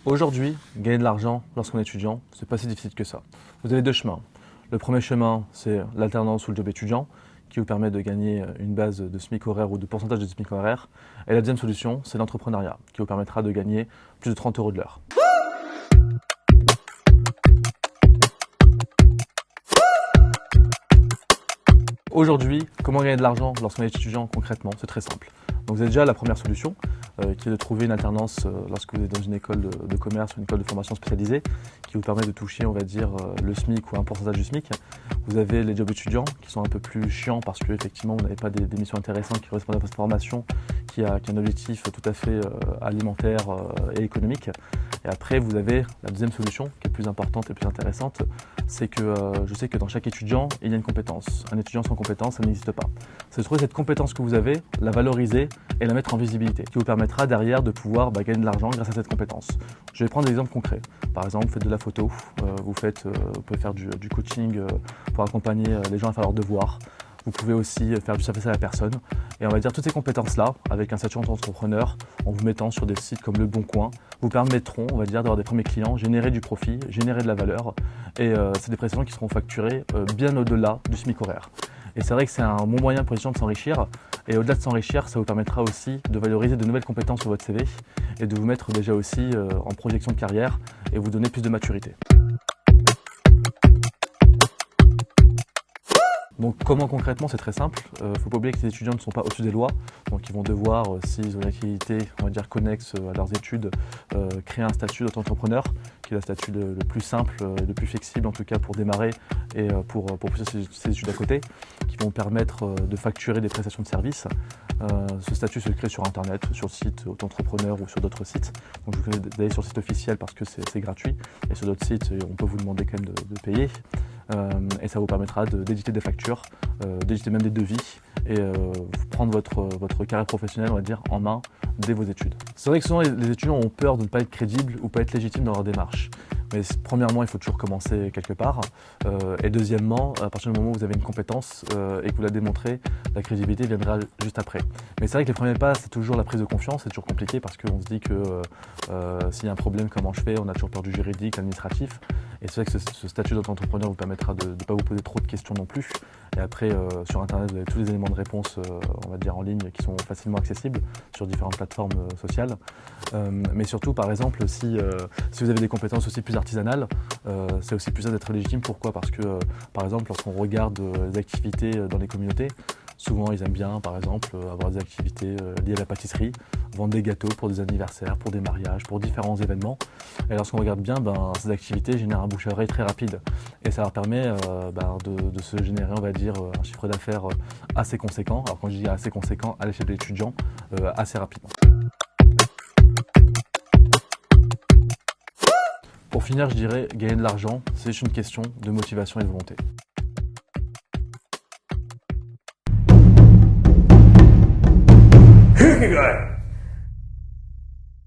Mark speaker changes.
Speaker 1: Aujourd'hui, gagner de l'argent lorsqu'on est étudiant, c'est pas si difficile que ça. Vous avez deux chemins. Le premier chemin, c'est l'alternance ou le job étudiant, qui vous permet de gagner une base de SMIC horaire ou de pourcentage de SMIC horaire. Et la deuxième solution, c'est l'entrepreneuriat, qui vous permettra de gagner plus de 30 € de l'heure. Aujourd'hui, comment gagner de l'argent lorsqu'on est étudiant concrètement? C'est très simple. Donc vous avez déjà la première solution, qui est de trouver une alternance lorsque vous êtes dans une école de commerce ou une école de formation spécialisée, qui vous permet de toucher, on va dire, le SMIC ou un pourcentage du SMIC. Vous avez les jobs étudiants, qui sont un peu plus chiants parce que effectivement vous n'avez pas des missions intéressantes qui correspondent à votre formation, qui a un objectif tout à fait alimentaire et économique. Et après, vous avez la deuxième solution, qui est plus importante et plus intéressante, c'est que je sais que dans chaque étudiant, il y a une compétence. Un étudiant sans compétence, ça n'existe pas. C'est de trouver cette compétence que vous avez, la valoriser et la mettre en visibilité, qui vous permettra derrière de pouvoir gagner de l'argent grâce à cette compétence. Je vais prendre des exemples concrets. Par exemple, vous faites de la photo, vous pouvez faire du coaching pour accompagner les gens à faire leurs devoirs. Vous pouvez aussi faire du service à la personne. Et on va dire toutes ces compétences-là, avec un statut d'entrepreneur, en vous mettant sur des sites comme Le Bon Coin, vous permettront, on va dire, d'avoir des premiers clients, générer du profit, générer de la valeur. Et c'est des prestations qui seront facturées bien au-delà du SMIC horaire. Et c'est vrai que c'est un bon moyen pour les gens de s'enrichir. Et au-delà de s'enrichir, ça vous permettra aussi de valoriser de nouvelles compétences sur votre CV et de vous mettre déjà aussi en projection de carrière et vous donner plus de maturité. Donc comment concrètement? C'est très simple. Il ne faut pas oublier que les étudiants ne sont pas au-dessus des lois. Donc ils vont devoir, s'ils ont une activité, on va dire connexe à leurs études, créer un statut d'auto-entrepreneur, qui est le statut le plus simple, le plus flexible en tout cas pour démarrer et pour pousser ses études à côté, qui vont permettre de facturer des prestations de services. Ce statut se crée sur internet, sur le site auto-entrepreneur ou sur d'autres sites. Donc je vous conseille d'aller sur le site officiel parce que c'est gratuit. Et sur d'autres sites, on peut vous demander quand même de payer. Et ça vous permettra d'éditer des factures, d'éditer même des devis et prendre votre carrière professionnelle, on va dire, en main dès vos études. C'est vrai que souvent les étudiants ont peur de ne pas être crédibles ou pas être légitimes dans leur démarche. Mais premièrement, il faut toujours commencer quelque part. Et deuxièmement, à partir du moment où vous avez une compétence et que vous la démontrez, la crédibilité viendra juste après. Mais c'est vrai que les premiers pas, c'est toujours la prise de confiance. C'est toujours compliqué parce qu'on se dit que s'il y a un problème, comment je fais? On a toujours peur du juridique, administratif. Et c'est vrai que ce statut d'auto-entrepreneur vous permettra de ne pas vous poser trop de questions non plus. Et après, sur Internet, vous avez tous les éléments de réponse, on va dire en ligne, qui sont facilement accessibles sur différentes plateformes sociales. Mais surtout, par exemple, si vous avez des compétences aussi plus artisanales, c'est aussi plus simple d'être légitime. Pourquoi? Parce que, par exemple, lorsqu'on regarde les activités dans les communautés, souvent, ils aiment bien, par exemple, avoir des activités liées à la pâtisserie, vendre des gâteaux pour des anniversaires, pour des mariages, pour différents événements. Et lorsqu'on regarde bien, ces activités génèrent un bouche à oreille très rapide. Et ça leur permet de se générer, on va dire, un chiffre d'affaires assez conséquent. Alors quand je dis assez conséquent, à l'échelle de l'étudiant, assez rapidement. Pour finir, je dirais, gagner de l'argent, c'est juste une question de motivation et de volonté.
Speaker 2: Good.